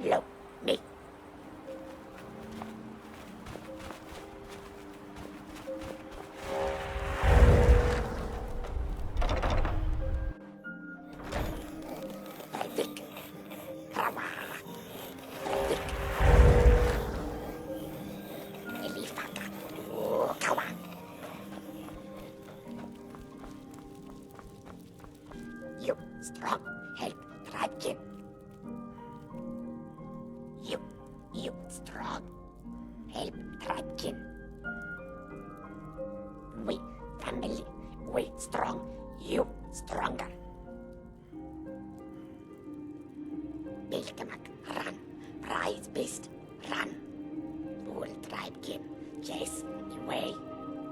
follow me. Predict. Rama. Predict. Elifaka. Kawa. You strong. Help. Tragic. You strong. Help Tragic. We family. We strong. You stronger. Bilkamak, run. Prize beast, run. Fool tribe kin, chase away.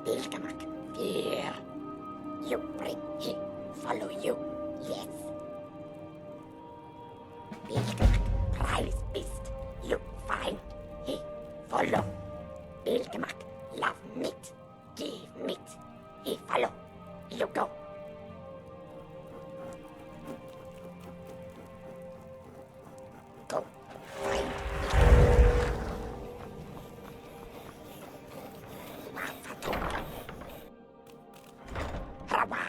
Bilkamak, fear. You bring he, follow you, yes. Bilkamak, prize beast, you find he, follow. Bilkamak, love meat, give meat, he follow. You go. Go, find Wafatu. Rawa.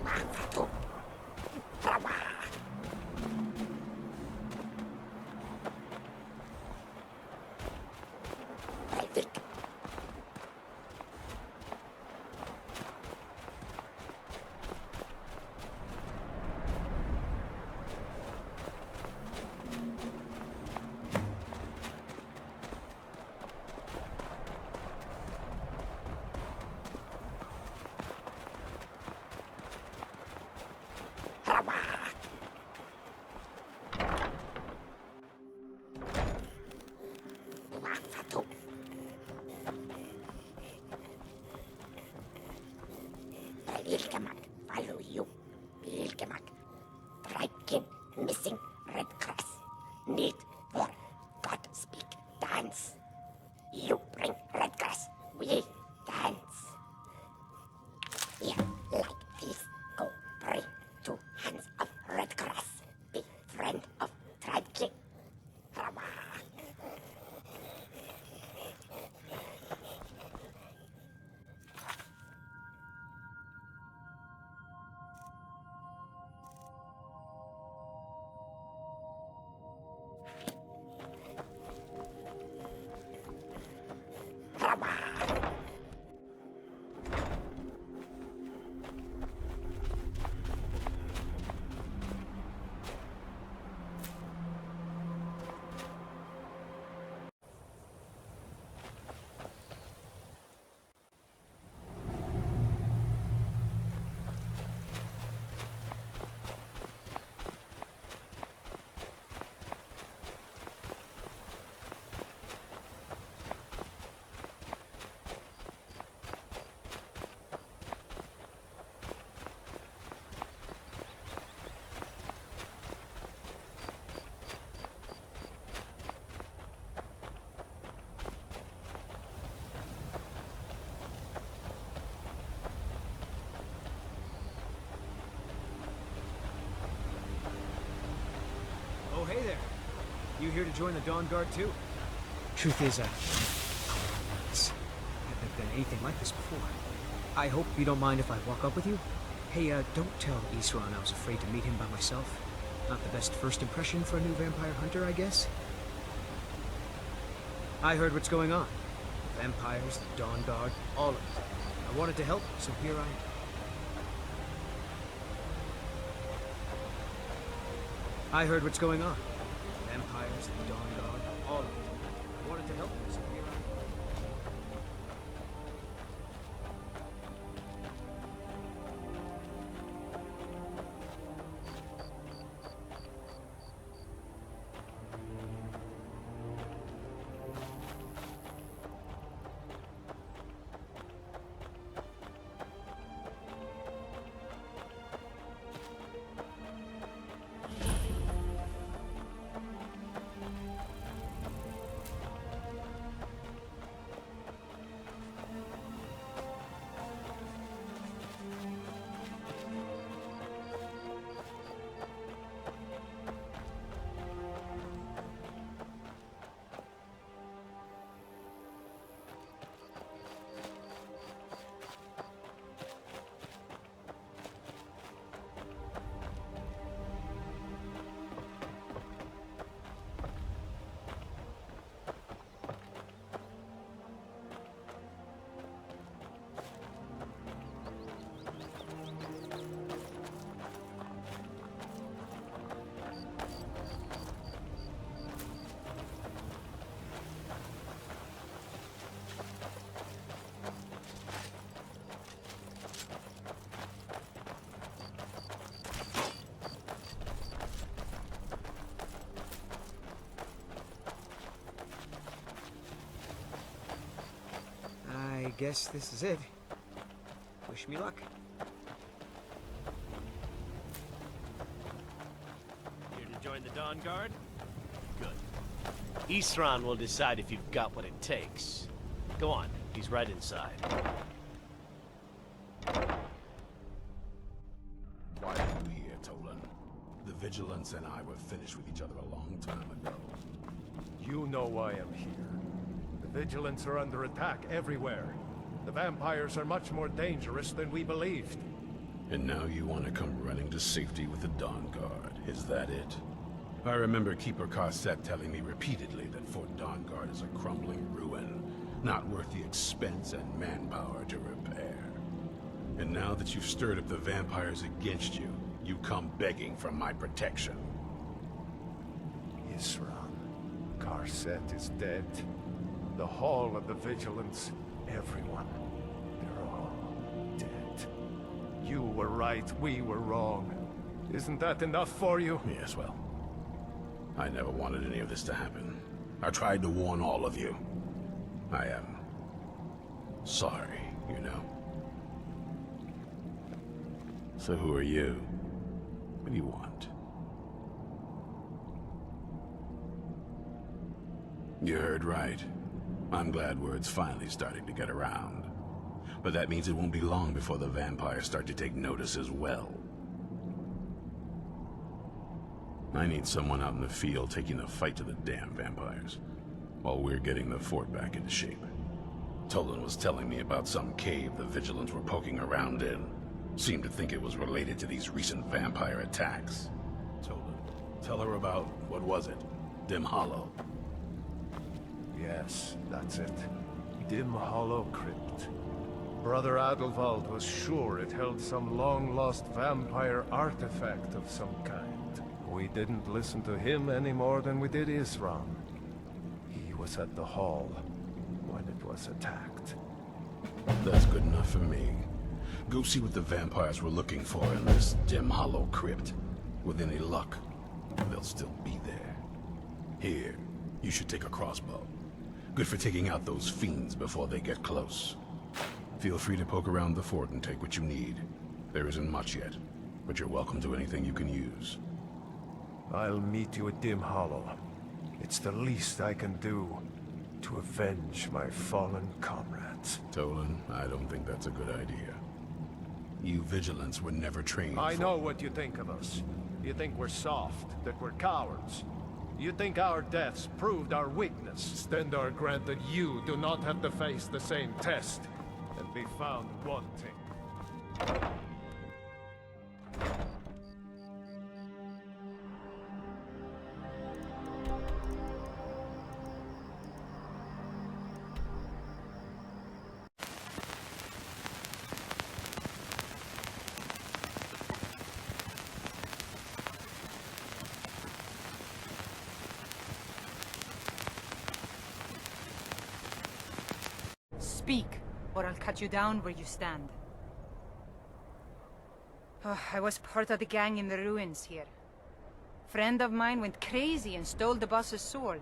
Wafatu. Rawa. Predict. Rawa. Wafatu. Bilkamak, follow you. Bilkamak, Dragon, missing red cross. Need for God speak dance. You bring red cross, we dance. Yeah, like this. Go bring 2 hands of red cross. Be friend of Dragon. Rawa. You here to join the Dawn Guard too? Truth is, I've never done anything like this before. I hope you don't mind if I walk up with you? Hey, don't tell Isran I was afraid to meet him by myself. Not the best first impression for a new vampire hunter, I guess. I heard what's going on. The vampires, the Dawn Guard, all of it. I wanted to help, so here I am. I heard what's going on. Vampires, the Dawn Guard, all of it. I wanted to help, so here I am. I guess this is it. Wish me luck. Here to join the Dawn Guard? Good. Isran will decide if you've got what it takes. Go on, he's right inside. Why are you here, Tolan? The Vigilance and I were finished with each other a long time ago. You know why I'm here. The Vigilants are under attack everywhere. The vampires are much more dangerous than we believed. And now you want to come running to safety with the Dawn Guard. Is that it? I remember Keeper Carset telling me repeatedly that Fort Dawn Guard is a crumbling ruin, not worth the expense and manpower to repair. And now that you've stirred up the vampires against you, you come begging for my protection. Isran, Carset is dead. The Hall of the Vigilance, everyone, they're all dead. You were right, we were wrong. Isn't that enough for you? Yes, well, I never wanted any of this to happen. I tried to warn all of you. I am sorry, you know. So who are you? What do you want? You heard right. I'm glad word's finally starting to get around. But that means it won't be long before the vampires start to take notice as well. I need someone out in the field taking the fight to the damn vampires, while we're getting the fort back into shape. Tolan was telling me about some cave the Vigilants were poking around in. Seemed to think it was related to these recent vampire attacks. Tolan, tell her about, what was it? Dim Hollow. Yes, that's it. Dim Hollow Crypt. Brother Adelwald was sure it held some long-lost vampire artifact of some kind. We didn't listen to him any more than we did Isran. He was at the hall when it was attacked. That's good enough for me. Go see what the vampires were looking for in this Dim Hollow Crypt. With any luck, they'll still be there. Here, you should take a crossbow. Good for taking out those fiends before they get close. Feel free to poke around the fort and take what you need. There isn't much yet, but you're welcome to anything you can use. I'll meet you at Dim Hollow. It's the least I can do to avenge my fallen comrades. Tolan, I don't think that's a good idea. You Vigilants were never trained I know what you think of us. You think we're soft, that we're cowards. You think our deaths proved our weakness? Stendarr granted you do not have to face the same test and be found wanting. Speak, or I'll cut you down where you stand. Oh, I was part of the gang in the ruins here. Friend of mine went crazy and stole the boss's sword.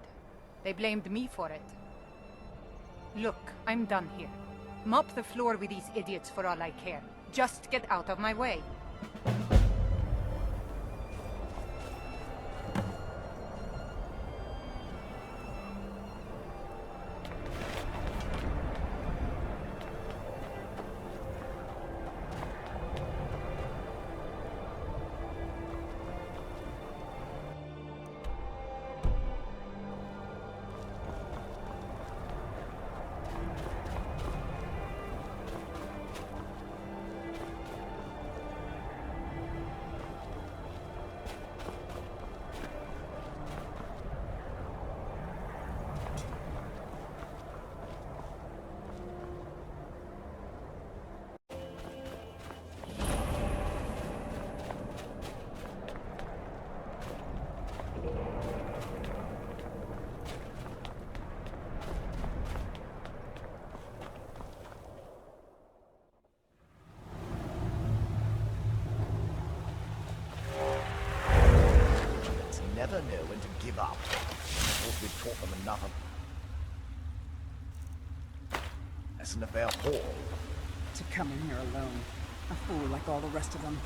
They blamed me for it. Look, I'm done here. Mop the floor with these idiots for all I care. Just get out of my way. Never know when to give up. Of course, we've taught them enough of... As an affair hall. To come in here alone. A fool like all the rest of them.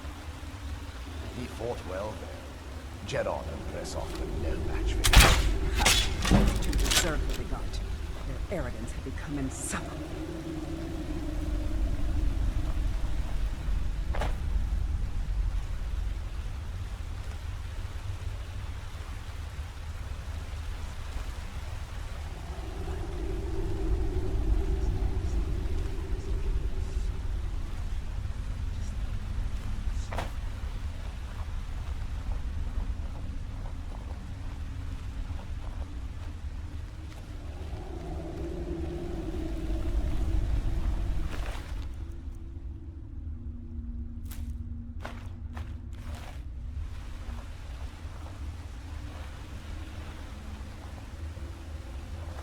He fought well there. Jet on and press off with no match for him. To deserve what they got. Their arrogance had become insufferable.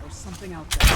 There's something out there.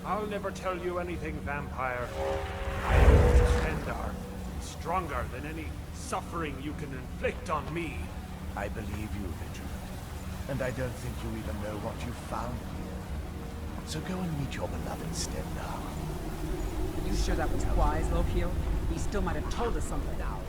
I'll never tell you anything, vampire. My oath to Stendarr is stronger than any suffering you can inflict on me. I believe you, Vigilant. And I don't think you even know what you found here. So go and meet your beloved Stendarr. Are you sure that was wise, Lokio? He still might have told us something now.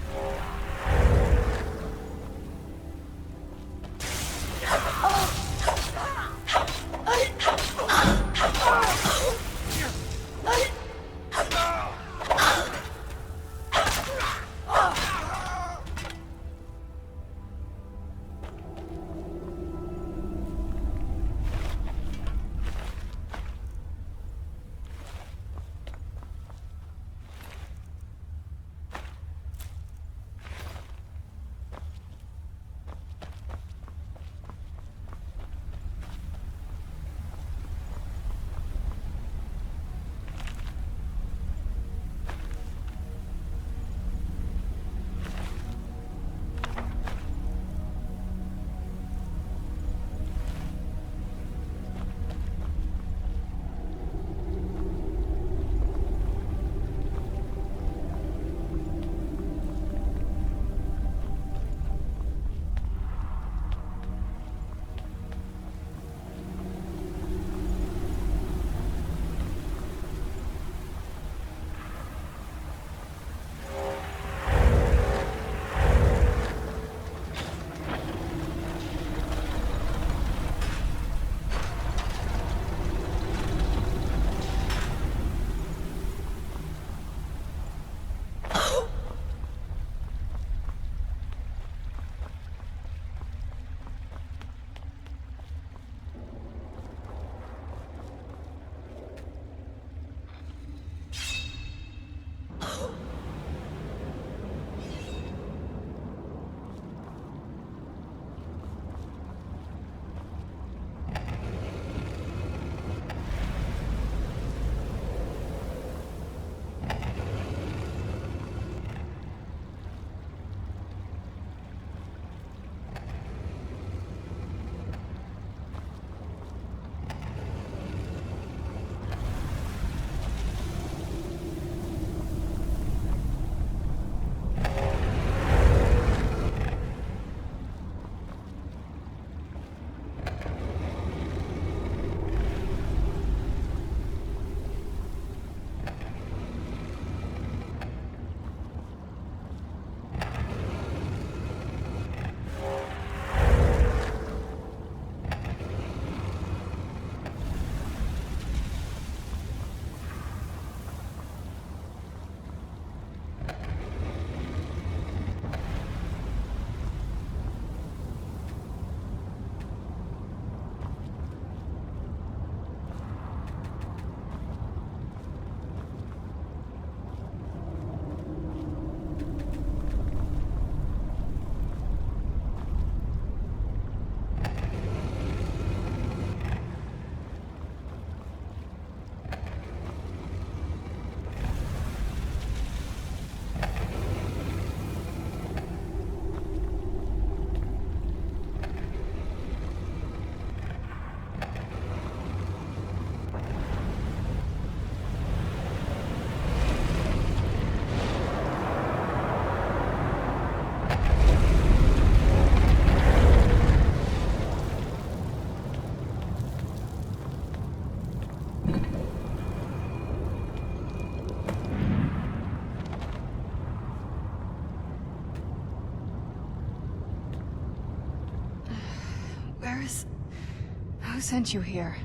Who sent you here?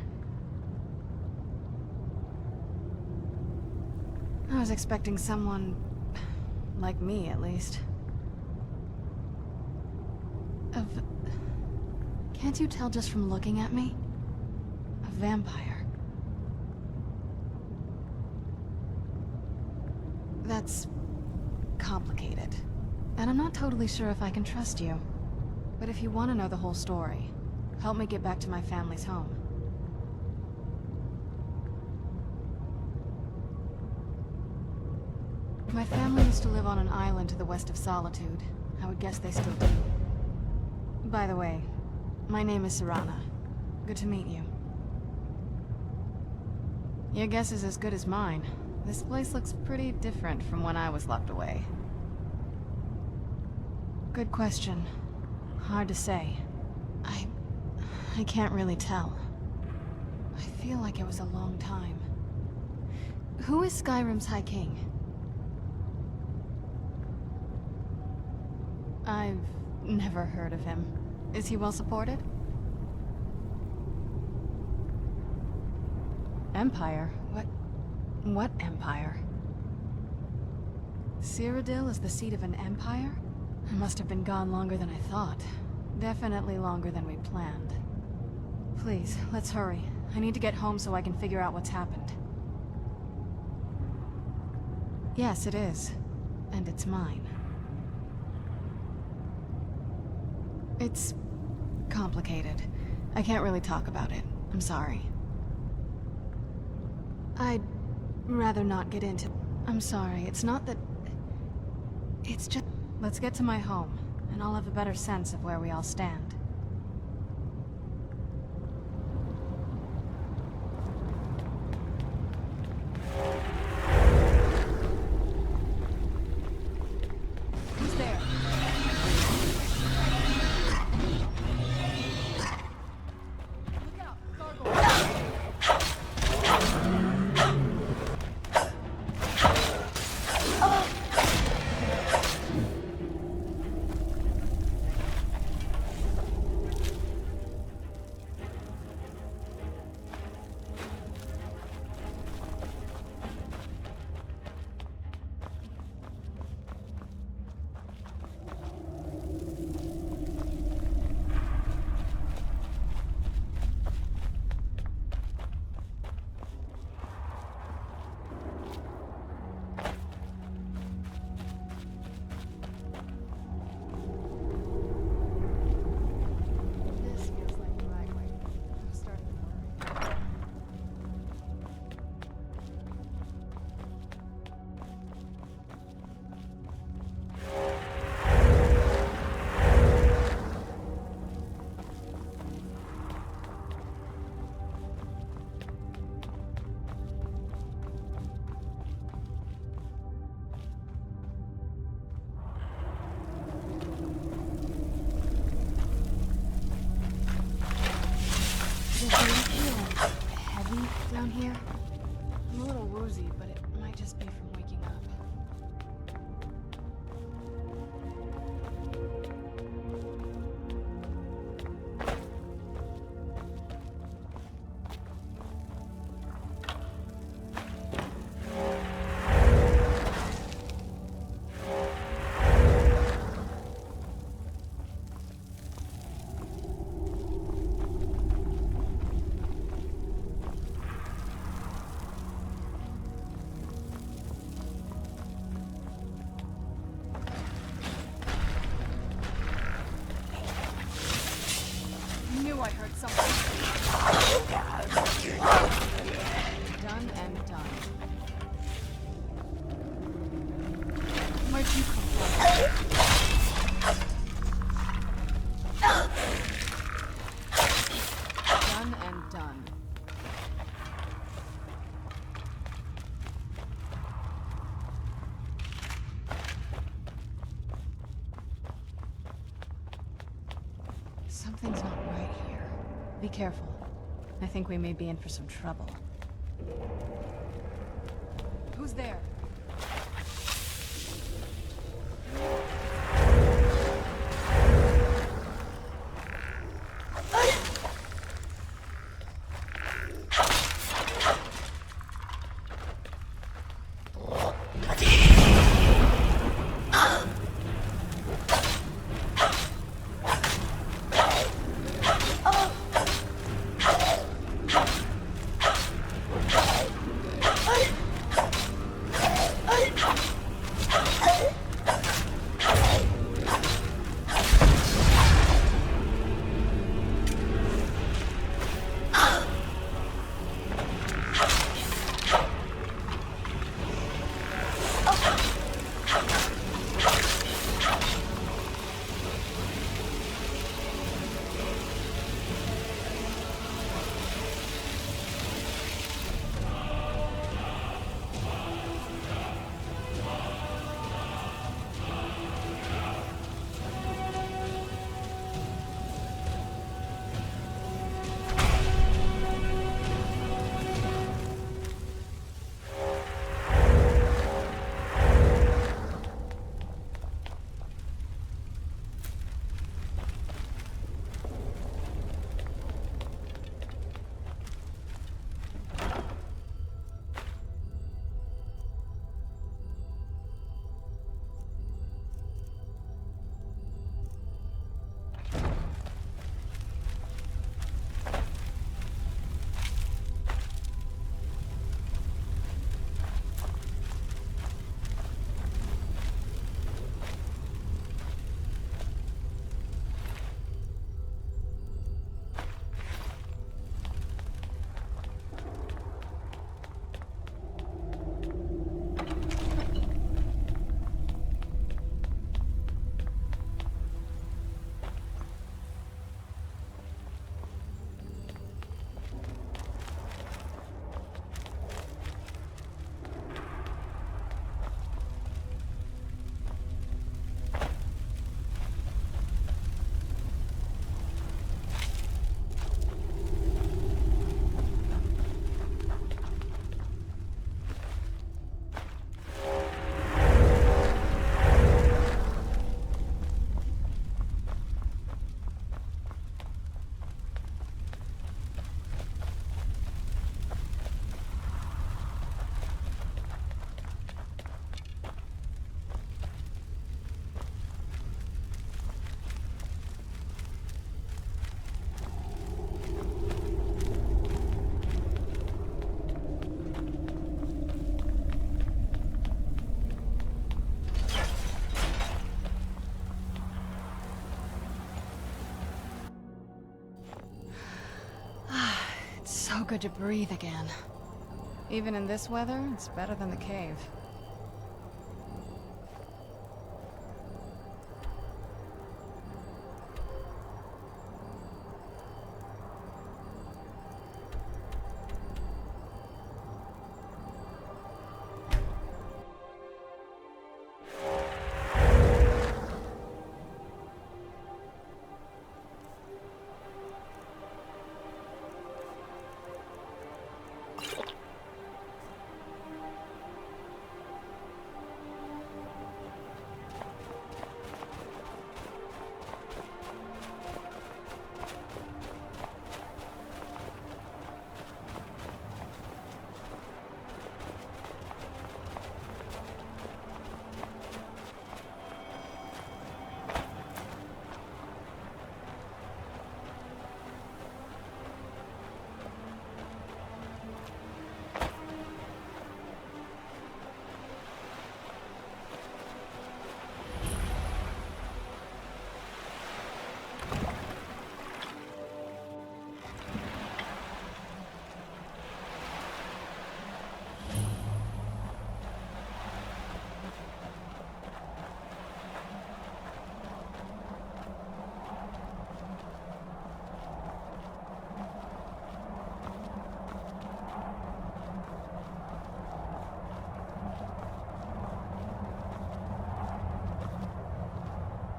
I was expecting someone... like me, at least. Can't you tell just from looking at me? A vampire. That's... complicated. And I'm not totally sure if I can trust you. But if you want to know the whole story, help me get back to my family's home. My family used to live on an island to the west of Solitude. I would guess they still do. By the way, my name is Serana. Good to meet you. Your guess is as good as mine. This place looks pretty different from when I was locked away. Good question. Hard to say. I can't really tell. I feel like it was a long time. Who is Skyrim's High King? I've never heard of him. Is he well supported? Empire? What empire? Cyrodiil is the seat of an empire? I must have been gone longer than I thought. Definitely longer than we planned. Please, let's hurry. I need to get home so I can figure out what's happened. Yes, it is. And it's mine. It's... complicated. I can't really talk about it. I'm sorry. I'd rather not get into... I'm sorry, it's not that... It's just... Let's get to my home, and I'll have a better sense of where we all stand. Who's there? Look out, gargoyle! This feels like the right way. I'm starting to worry. Does it feel heavy down here? I'm a little woozy, but it might just be from waking up. I knew I heard something. Done and done. Where'd you come from? Done and done. Something's not right here. Be careful. I think we may be in for some trouble. Who's there? so good to breathe again. Even in this weather, it's better than the cave.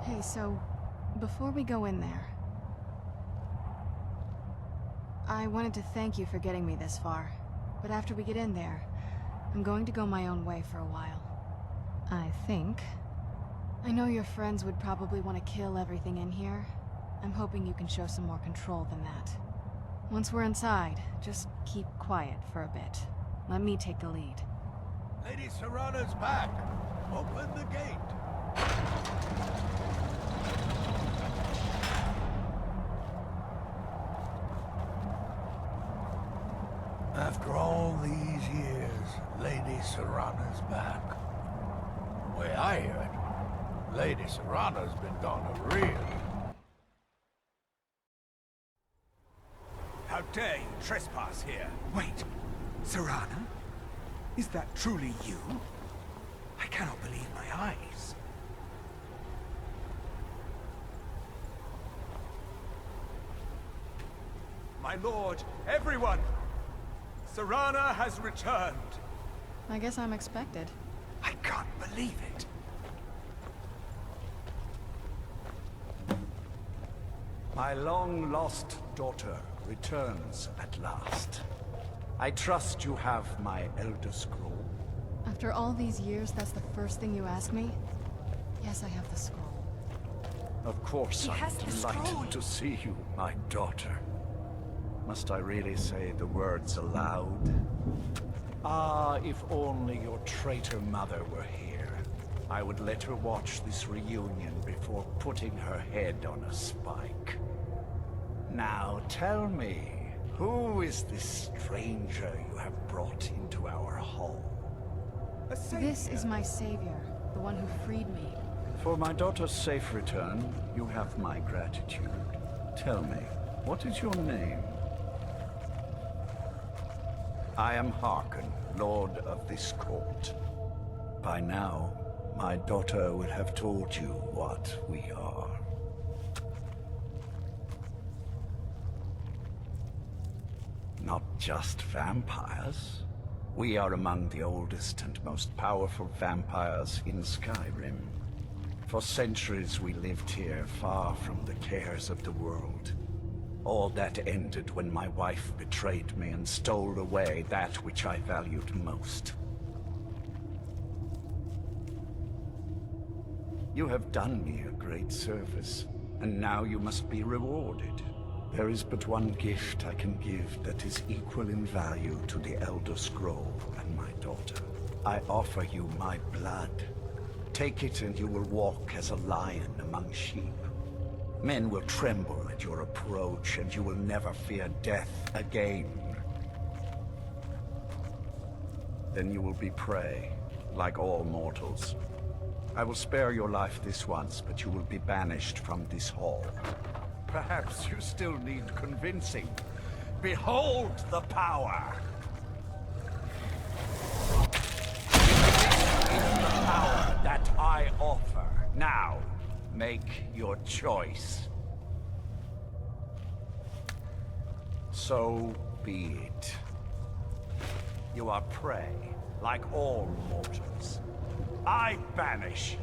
Hey, so, before we go in there, I wanted to thank you for getting me this far, but after we get in there, I'm going to go my own way for a while. I think. I know your friends would probably want to kill everything in here. I'm hoping you can show some more control than that. Once we're inside, just keep quiet for a bit. Let me take the lead. Lady Serana's back. Open the gate. After all these years, Lady Serana's back. The way I hear it, Lady Serana's been gone a real. How dare you trespass here? Wait, Serana? Is that truly you? I cannot believe my eyes. My lord, everyone! Serana has returned! I guess I'm expected. I can't believe it. My long-lost daughter returns at last. I trust you have my Elder Scroll. After all these years, that's the first thing you ask me? Yes, I have the scroll. Of course, I'm delighted to see you, my daughter. Must I really say the words aloud? Ah, if only your traitor mother were here. I would let her watch this reunion before putting her head on a spike. Now tell me, who is this stranger you have brought into our home? This is my savior, the one who freed me. For my daughter's safe return, you have my gratitude. Tell me, what is your name? I am Harkon, Lord of this court. By now, my daughter would have told you what we are. Not just vampires. We are among the oldest and most powerful vampires in Skyrim. For centuries we lived here, far from the cares of the world. All that ended when my wife betrayed me and stole away that which I valued most. You have done me a great service, and now you must be rewarded. There is but one gift I can give that is equal in value to the Elder Scroll and my daughter. I offer you my blood. Take it and you will walk as a lion among sheep. Men will tremble at your approach, and you will never fear death again. Then you will be prey, like all mortals. I will spare your life this once, but you will be banished from this hall. Perhaps you still need convincing. Behold the power! This is the power that I offer. Now, make your choice. So be it. You are prey, like all mortals. I banish you.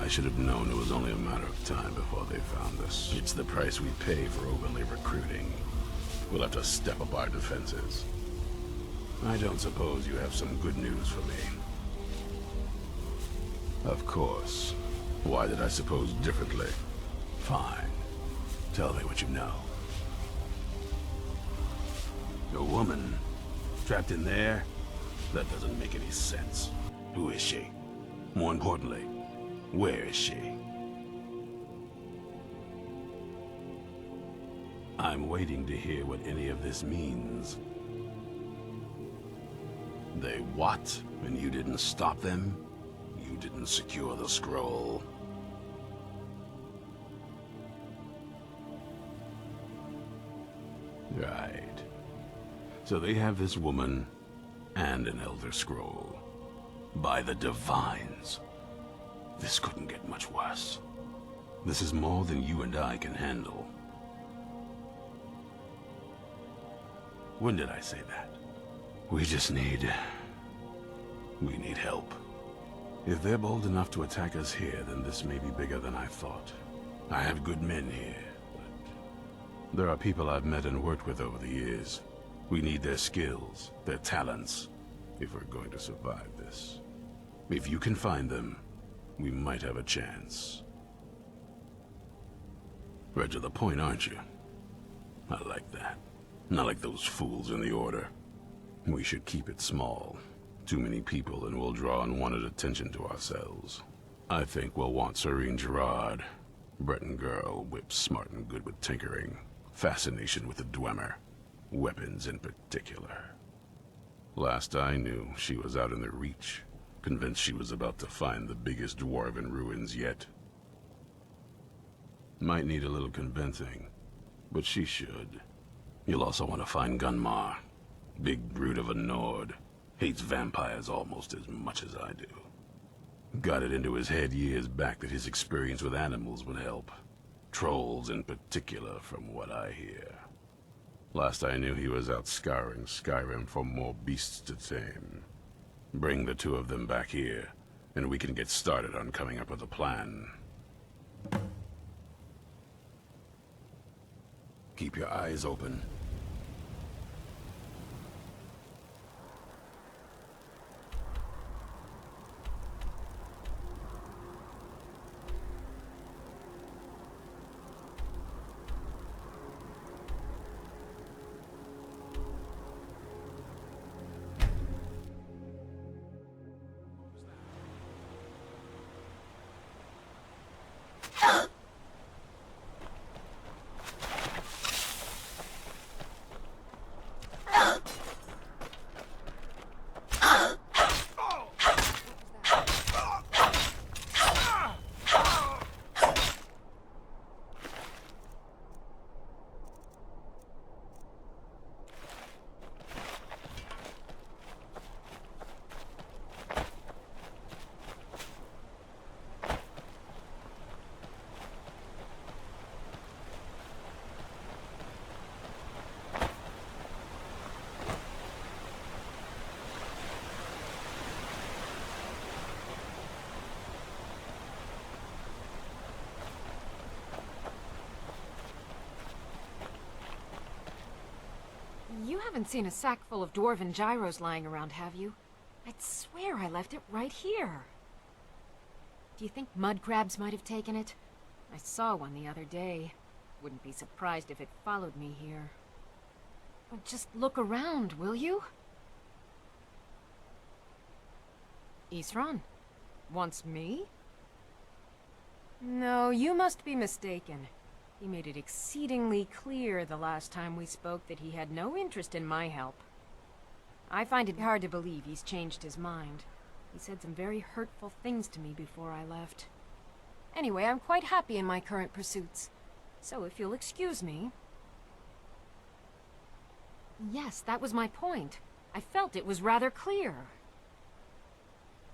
I should have known it was only a matter of time before they found us. It's the price we pay for openly recruiting. We'll have to step up our defenses. I don't suppose you have some good news for me. Of course. Why did I suppose differently? Fine. Tell me what you know. A woman? Trapped in there? That doesn't make any sense. Who is she? More importantly, where is she? I'm waiting to hear what any of this means. They what? And you didn't stop them? You didn't secure the scroll? Right. So they have this woman and an Elder Scroll. By the Divines. This couldn't get much worse. This is more than you and I can handle. When did I say that? We need help. If they're bold enough to attack us here, then this may be bigger than I thought. I have good men here, but there are people I've met and worked with over the years. We need their skills, their talents, if we're going to survive this. If you can find them, we might have a chance. Right to the point, aren't you? I like that. Not like those fools in the Order. We should keep it small. Too many people and we'll draw unwanted attention to ourselves. I think we'll want Serene Gerard. Breton girl, whip smart and good with tinkering. Fascination with the Dwemer. Weapons in particular. Last I knew, she was out in the Reach. Convinced she was about to find the biggest dwarven ruins yet. Might need a little convincing, but she should. You'll also want to find Gunmar. Big brute of a Nord. Hates vampires almost as much as I do. Got it into his head years back that his experience with animals would help. Trolls in particular, from what I hear. Last I knew he was out scouring Skyrim for more beasts to tame. Bring the two of them back here, and we can get started on coming up with a plan. Keep your eyes open. You haven't seen a sack full of dwarven gyros lying around, have you? I'd swear I left it right here. Do you think mud crabs might have taken it? I saw one the other day. Wouldn't be surprised if it followed me here. Well, just look around, will you? Isran? Wants me? No, you must be mistaken. He made it exceedingly clear the last time we spoke that he had no interest in my help. I find it hard to believe he's changed his mind. He said some very hurtful things to me before I left. Anyway, I'm quite happy in my current pursuits. So if you'll excuse me... Yes, that was my point. I felt it was rather clear.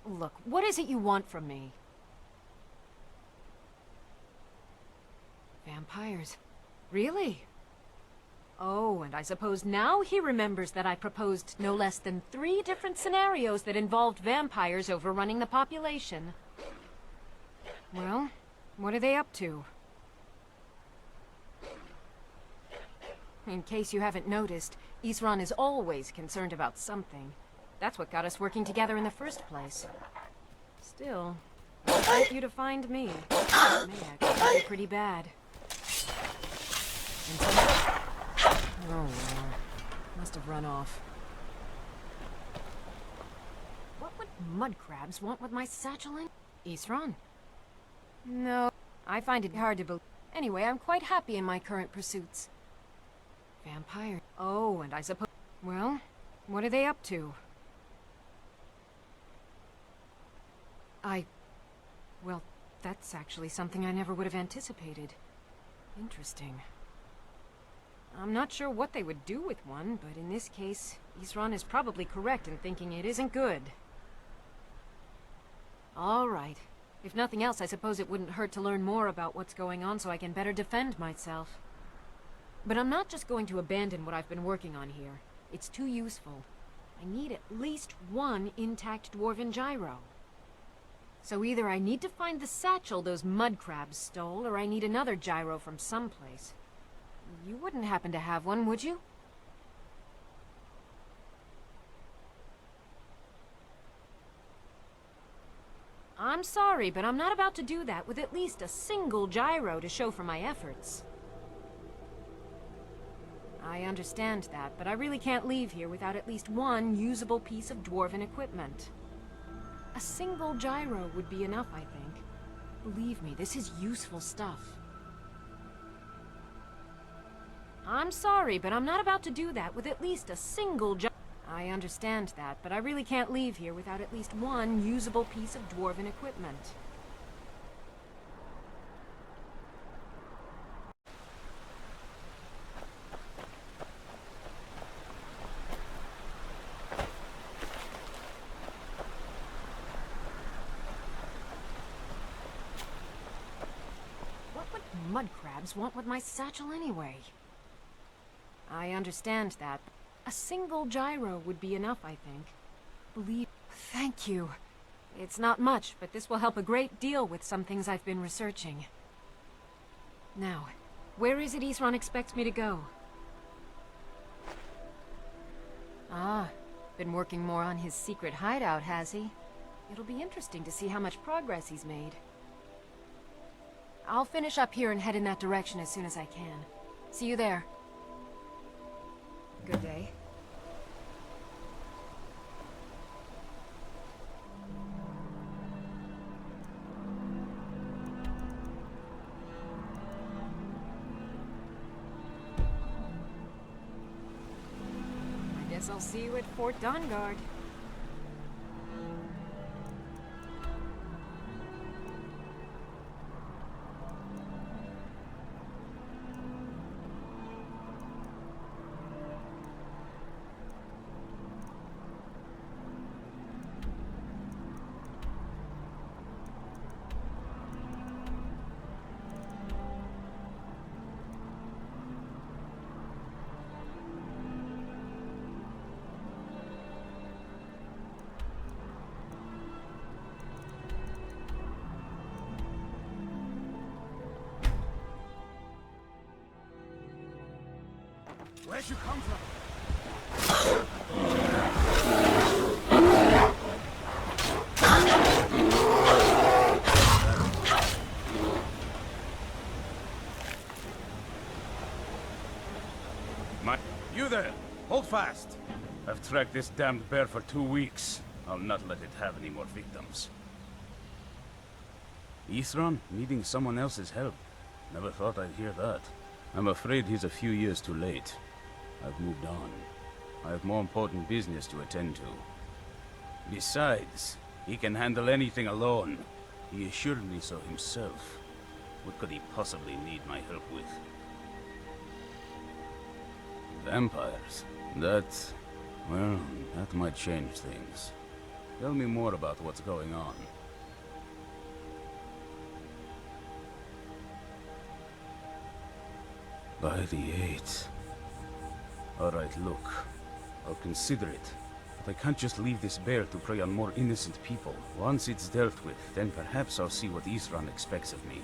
Look, what is it you want from me? Vampires. Really? Oh, and I suppose now he remembers that I proposed no less than 3 different scenarios that involved vampires overrunning the population. Well, what are they up to? In case you haven't noticed, Isran is always concerned about something. That's what got us working together in the first place. Still, I'd like you to find me. It may actually be pretty bad. Oh, well. Must have run off. What would mud crabs want with my satchel in? Isran? No, I find it hard to believe. Anyway, I'm quite happy in my current pursuits. Vampire. Oh, and I suppose... Well, what are they up to? Well, that's actually something I never would have anticipated. Interesting. I'm not sure what they would do with one, but in this case, Isran is probably correct in thinking it isn't good. All right. If nothing else, I suppose it wouldn't hurt to learn more about what's going on so I can better defend myself. But I'm not just going to abandon what I've been working on here. It's too useful. I need at least one intact dwarven gyro. So either I need to find the satchel those mud crabs stole, or I need another gyro from someplace. You wouldn't happen to have one, would you? I'm sorry, but I'm not about to do that with at least a single gyro to show for my efforts. I understand that, but I really can't leave here without at least one usable piece of dwarven equipment. A single gyro would be enough, I think. Believe me, this is useful stuff. I'm sorry, but I'm not about to do that with at least a single gyro. I understand that, but I really can't leave here without at least one usable piece of dwarven equipment. What would mud crabs want with my satchel anyway? I understand that. A single gyro would be enough, I think. Believe... Thank you. It's not much, but this will help a great deal with some things I've been researching. Now, where is it Isran expects me to go? Ah, been working more on his secret hideout, has he? It'll be interesting to see how much progress he's made. I'll finish up here and head in that direction as soon as I can. See you there. Good day. I guess I'll see you at Fort Dawnguard. Where'd you come from? You there! Hold fast! I've tracked this damned bear for 2 weeks. I'll not let it have any more victims. Isran needing someone else's help. Never thought I'd hear that. I'm afraid he's a few years too late. I've moved on. I have more important business to attend to. Besides, he can handle anything alone. He assured me so himself. What could he possibly need my help with? Vampires? Well, that might change things. Tell me more about what's going on. By the 8th. Alright, look. I'll consider it. But I can't just leave this bear to prey on more innocent people. Once it's dealt with, then perhaps I'll see what Isran expects of me.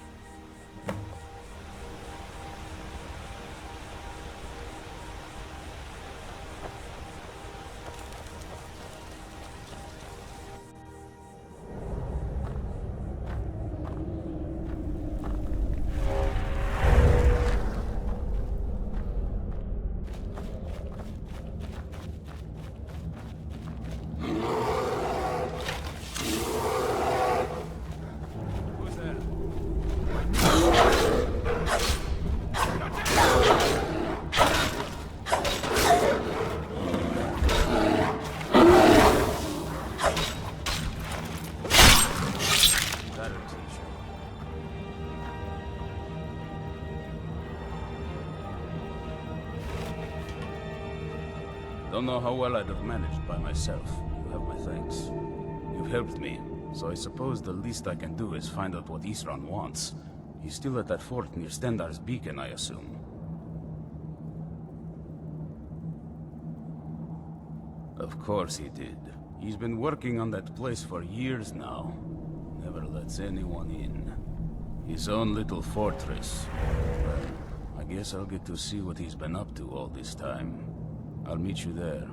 Don't know how well I'd have managed by myself. You have my thanks. You've helped me, so I suppose the least I can do is find out what Isran wants. He's still at that fort near Stendar's beacon, I assume. Of course he did. He's been working on that place for years now. Never lets anyone in. His own little fortress. Well, I guess I'll get to see what he's been up to all this time. I'll meet you there.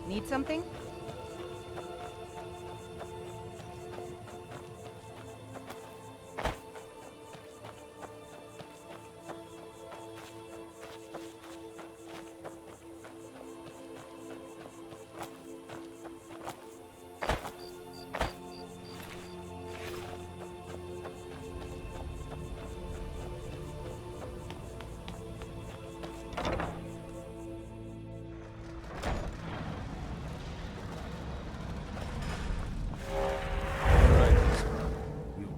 Need something?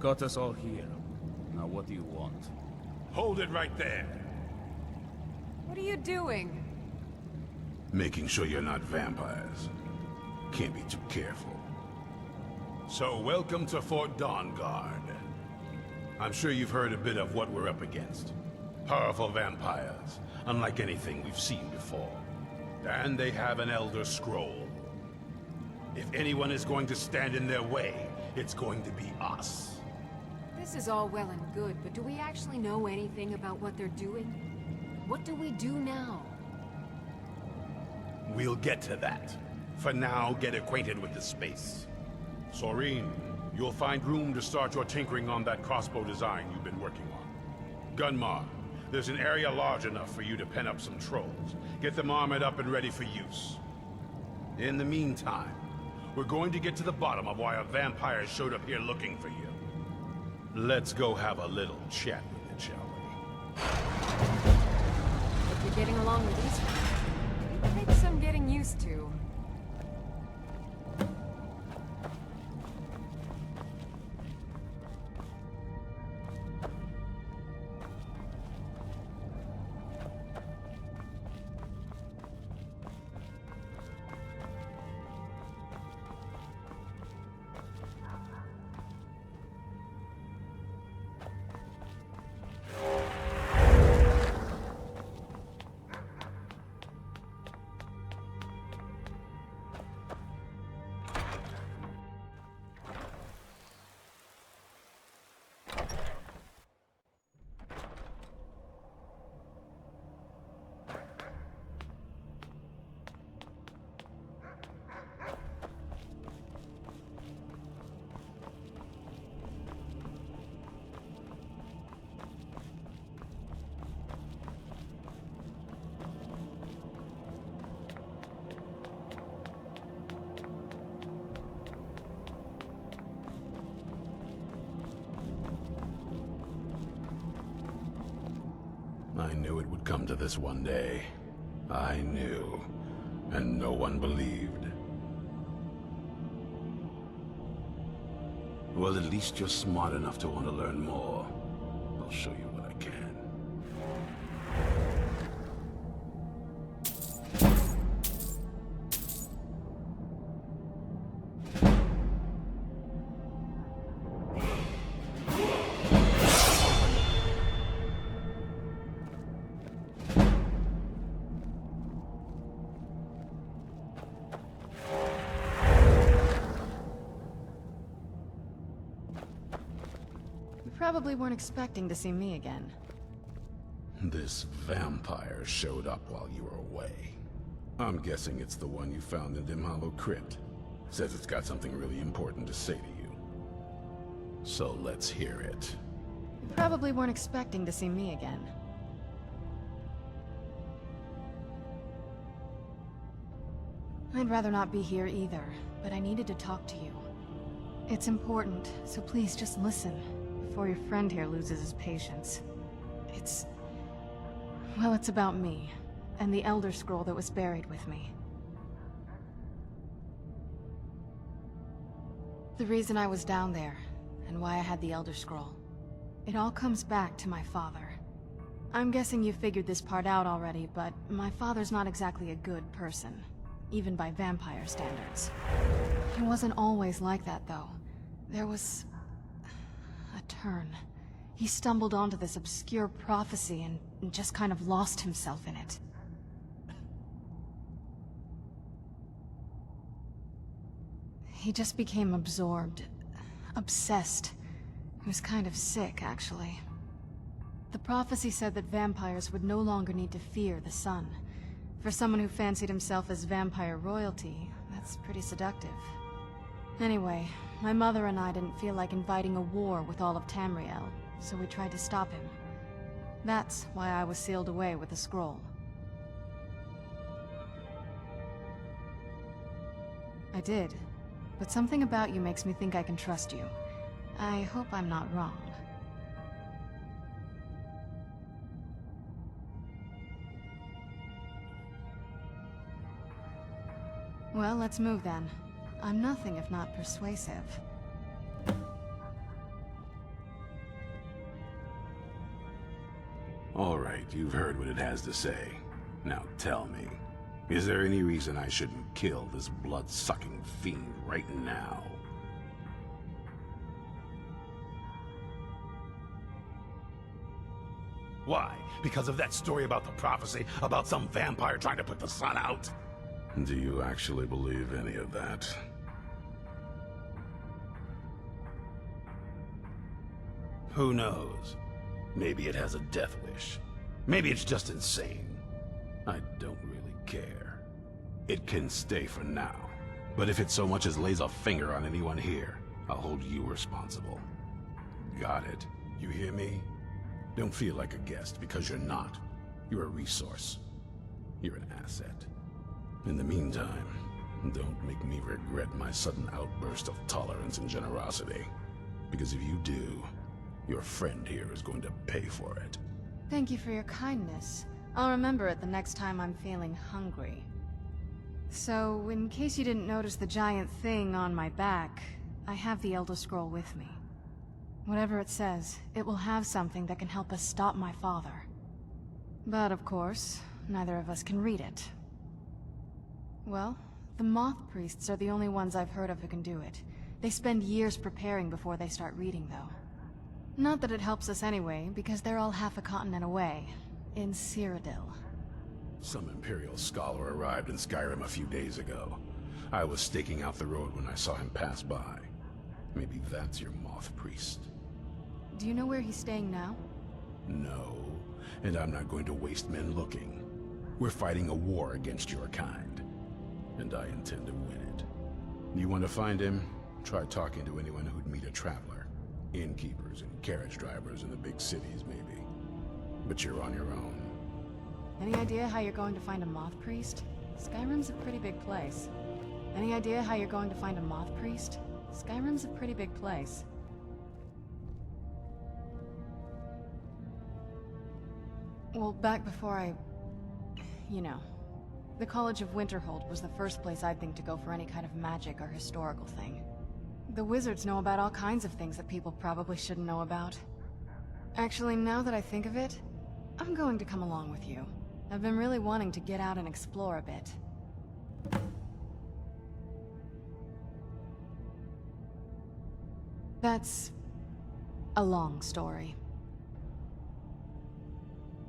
Got us all here. Now what do you want? Hold it right there. What are you doing? Making sure you're not vampires. Can't be too careful. So, welcome to Fort Dawnguard. I'm sure you've heard a bit of what we're up against. Powerful vampires, unlike anything we've seen before. And they have an Elder Scroll. If anyone is going to stand in their way, it's going to be us. This is all well and good, but do we actually know anything about what they're doing? What do we do now? We'll get to that. For now, get acquainted with the space. Soreen, you'll find room to start your tinkering on that crossbow design you've been working on. Gunmar, there's an area large enough for you to pen up some trolls. Get them armored up and ready for use. In the meantime, we're going to get to the bottom of why a vampire showed up here looking for you. Let's go have a little chat with it, shall we? If you're getting along with these, it takes some getting used to. knew it would come to this one day. I knew, and no one believed. Well, at least you're smart enough to want to learn more. I'll show you what I can. Probably weren't expecting to see me again. This vampire showed up while you were away. I'm guessing it's the one you found in Dim Hollow Crypt. Says it's got something really important to say to you. So let's hear it. You probably weren't expecting to see me again. I'd rather not be here either, but I needed to talk to you. It's important, so please just listen, before your friend here loses his patience. Well, it's about me, and the Elder Scroll that was buried with me. The reason I was down there, and why I had the Elder Scroll. It all comes back to my father. I'm guessing you figured this part out already, but my father's not exactly a good person, even by vampire standards. He wasn't always like that, though. There was a turn. He stumbled onto this obscure prophecy and just kind of lost himself in it. He just became absorbed, obsessed. He was kind of sick, actually. The prophecy said that vampires would no longer need to fear the sun. For someone who fancied himself as vampire royalty, that's pretty seductive. Anyway, my mother and I didn't feel like inviting a war with all of Tamriel, so we tried to stop him. That's why I was sealed away with the scroll. I did, but something about you makes me think I can trust you. I hope I'm not wrong. Well, let's move then. I'm nothing if not persuasive. All right, you've heard what it has to say. Now tell me, is there any reason I shouldn't kill this blood-sucking fiend right now? Why? Because of that story about the prophecy? About some vampire trying to put the sun out? Do you actually believe any of that? Who knows? Maybe it has a death wish. Maybe it's just insane. I don't really care. It can stay for now. But if it so much as lays a finger on anyone here, I'll hold you responsible. Got it? You hear me? Don't feel like a guest, because you're not. You're a resource. You're an asset. In the meantime, don't make me regret my sudden outburst of tolerance and generosity. Because if you do, your friend here is going to pay for it. Thank you for your kindness. I'll remember it the next time I'm feeling hungry. So, in case you didn't notice the giant thing on my back, I have the Elder Scroll with me. Whatever it says, it will have something that can help us stop my father. But of course, neither of us can read it. Well, the Moth Priests are the only ones I've heard of who can do it. They spend years preparing before they start reading, though. Not that it helps us anyway, because they're all half a continent away, in Cyrodiil. Some Imperial scholar arrived in Skyrim a few days ago. I was staking out the road when I saw him pass by. Maybe that's your Moth Priest. Do you know where he's staying now? No, and I'm not going to waste men looking. We're fighting a war against your kind, and I intend to win it. You want to find him? Try talking to anyone who'd meet a traveler. Innkeepers and carriage drivers in the big cities, maybe. But you're on your own. Any idea how you're going to find a Moth Priest? Skyrim's a pretty big place. Any idea how you're going to find a Moth Priest? Skyrim's a pretty big place. Well, back before you know, the College of Winterhold was the first place I'd think to go for any kind of magic or historical thing. The wizards know about all kinds of things that people probably shouldn't know about. Actually, now that I think of it, I'm going to come along with you. I've been really wanting to get out and explore a bit. That's a long story.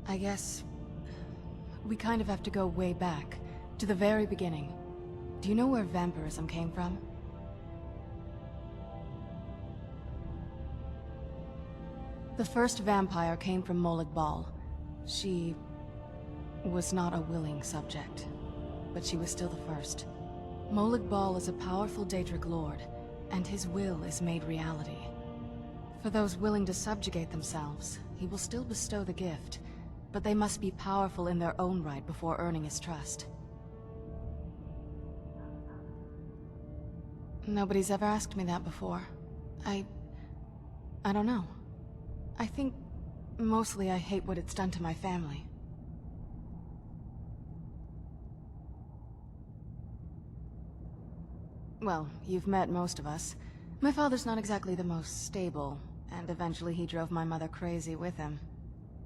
I guess we kind of have to go way back, to the very beginning. Do you know where vampirism came from? The first vampire came from Molag Bal. She was not a willing subject, but she was still the first. Molag Bal is a powerful Daedric lord, and his will is made reality. For those willing to subjugate themselves, he will still bestow the gift, but they must be powerful in their own right before earning his trust. Nobody's ever asked me that before. I don't know. I think mostly I hate what it's done to my family. Well, you've met most of us. My father's not exactly the most stable, and eventually he drove my mother crazy with him.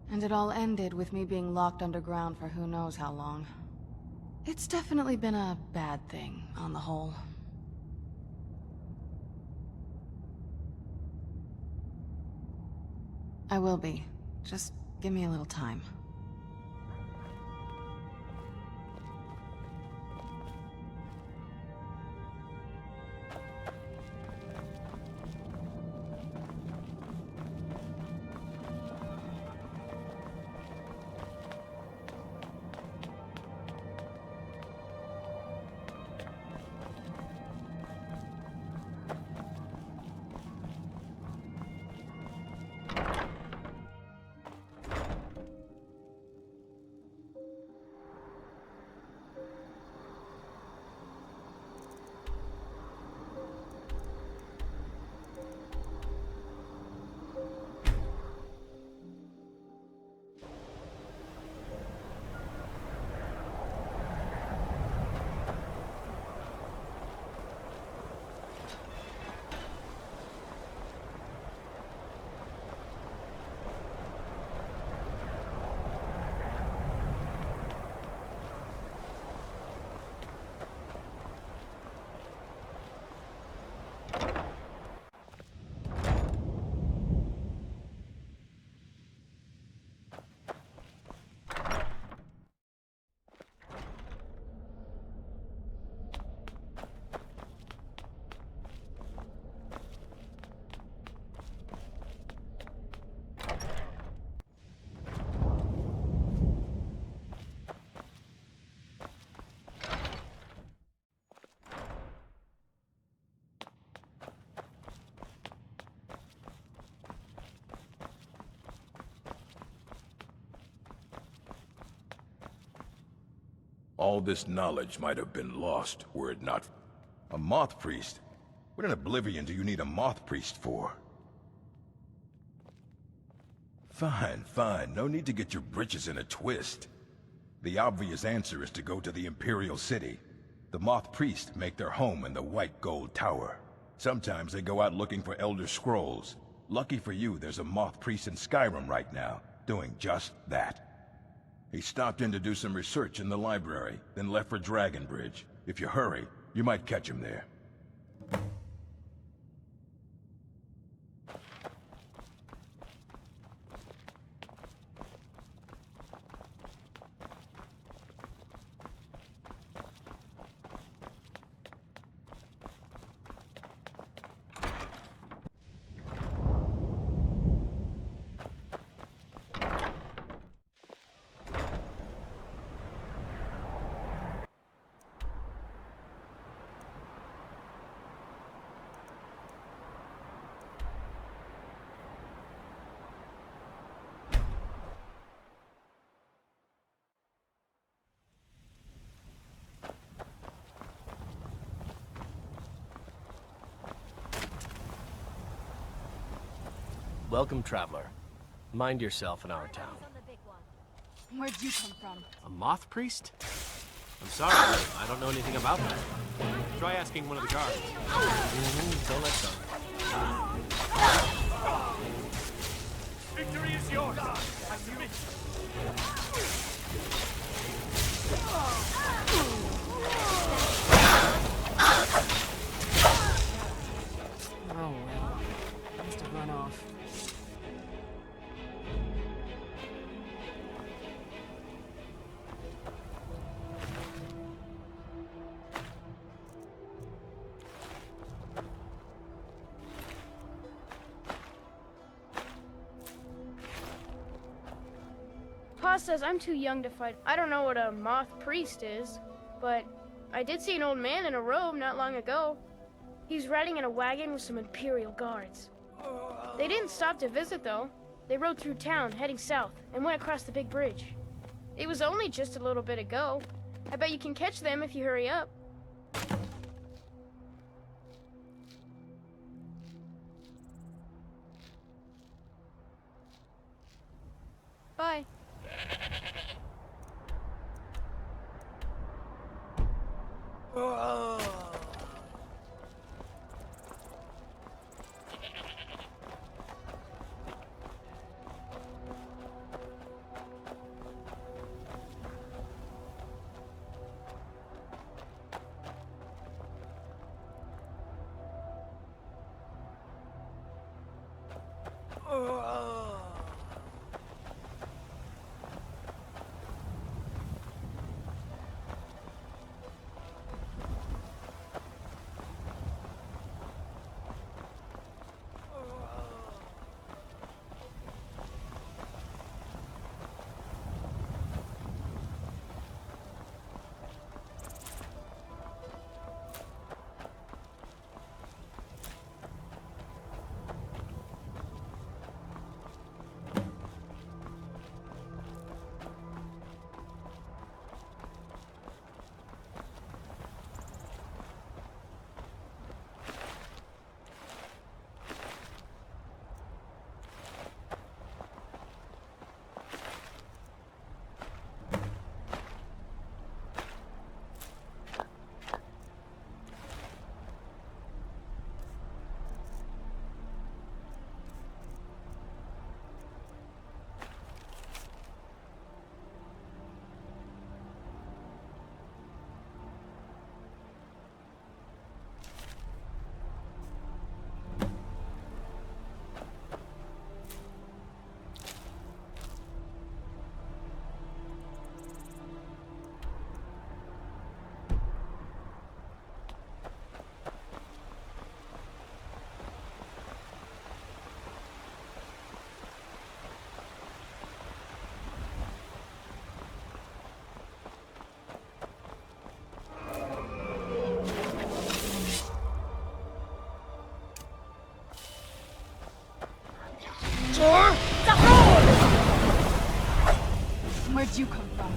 And it all ended with me being locked underground for who knows how long. It's definitely been a bad thing, on the whole. I will be. Just give me a little time. All this knowledge might have been lost were it not... A moth priest? What in oblivion do you need a moth priest for? Fine, fine. No need to get your britches in a twist. The obvious answer is to go to the Imperial City. The moth priests make their home in the White Gold Tower. Sometimes they go out looking for Elder Scrolls. Lucky for you, there's a moth priest in Skyrim right now, doing just that. He stopped in to do some research in the library, then left for Dragonbridge. If you hurry, you might catch him there. Welcome, traveler. Mind yourself in our town. Where'd you come from? A moth priest? I'm sorry, I don't know anything about that. Try asking one of the guards. Don't let them. Victory is yours! I submit! Oh well. Must have run off. Pa says I'm too young to fight. I don't know what a moth priest is, but I did see an old man in a robe not long ago. He's riding in a wagon with some Imperial guards. They didn't stop to visit, though. They rode through town, heading south, and went across the big bridge. It was only just a little bit ago. I bet you can catch them if you hurry up. Bye. Where'd you come from?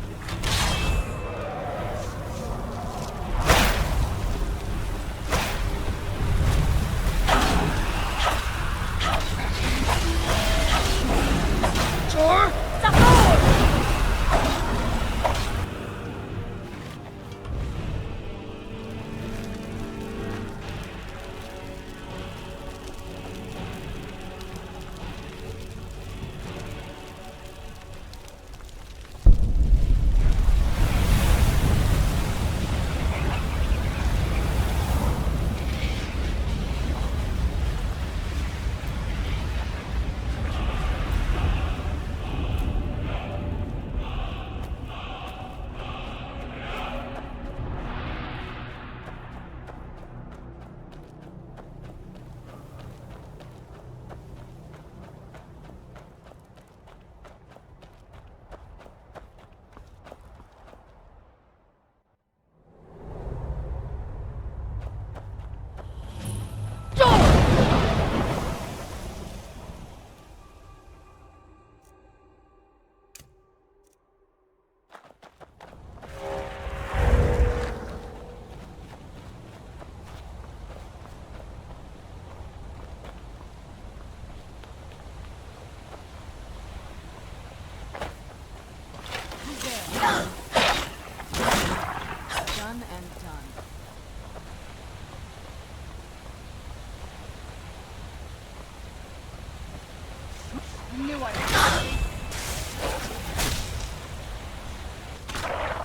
I knew I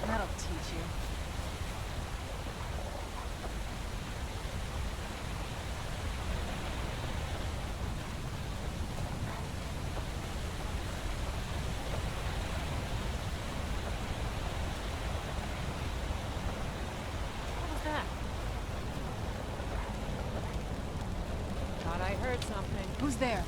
That'll teach you. What was that? Thought I heard something. Who's there?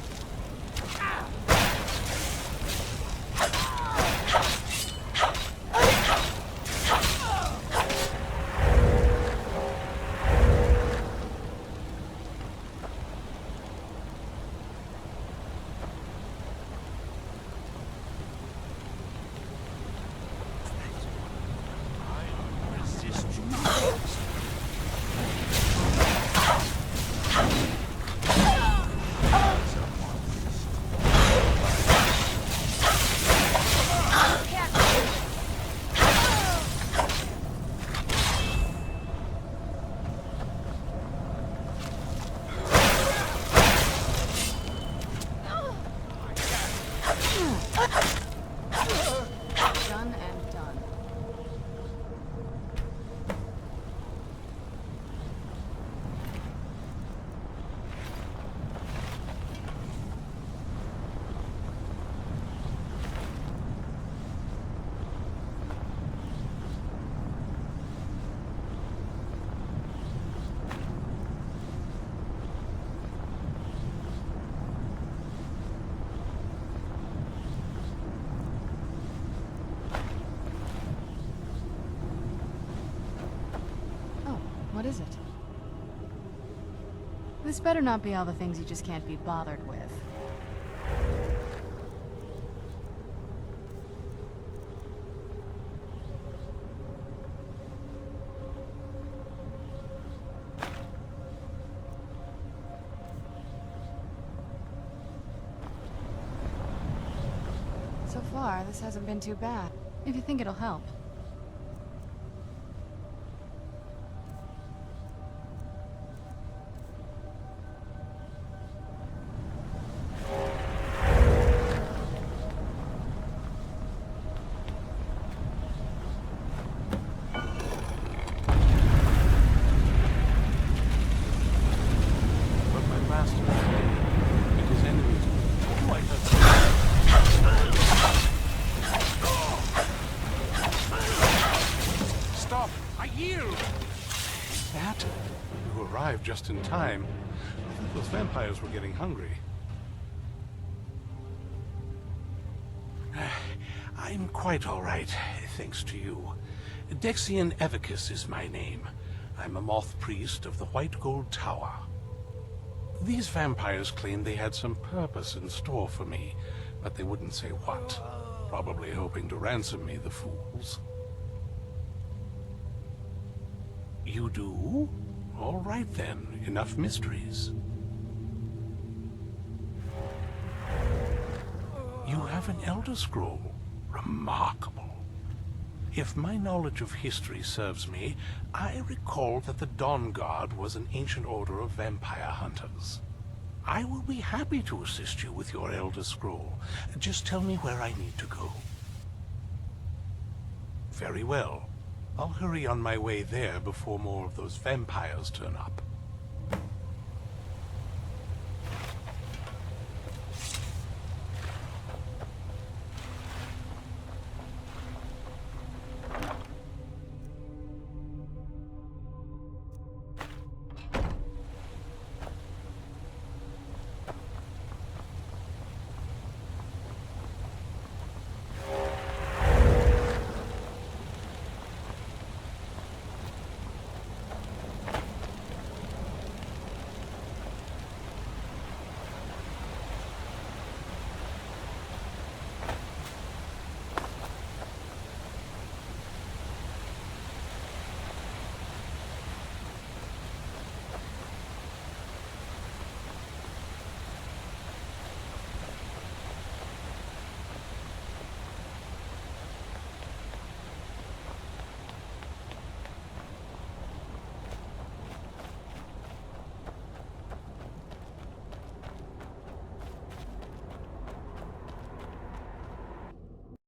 Done and done. What is it? This better not be all the things you just can't be bothered with. So far, this hasn't been too bad. If you think it'll help. Just in time. Those vampires were getting hungry. I'm quite all right, thanks to you. Dexian Evicus is my name. I'm a moth priest of the White Gold Tower. These vampires claimed they had some purpose in store for me, but they wouldn't say what. Probably hoping to ransom me, the fools. You do? All right then, enough mysteries. You have an Elder Scroll. Remarkable. If my knowledge of history serves me, I recall that the Dawn Guard was an ancient order of vampire hunters. I will be happy to assist you with your Elder Scroll. Just tell me where I need to go. Very well. I'll hurry on my way there before more of those vampires turn up.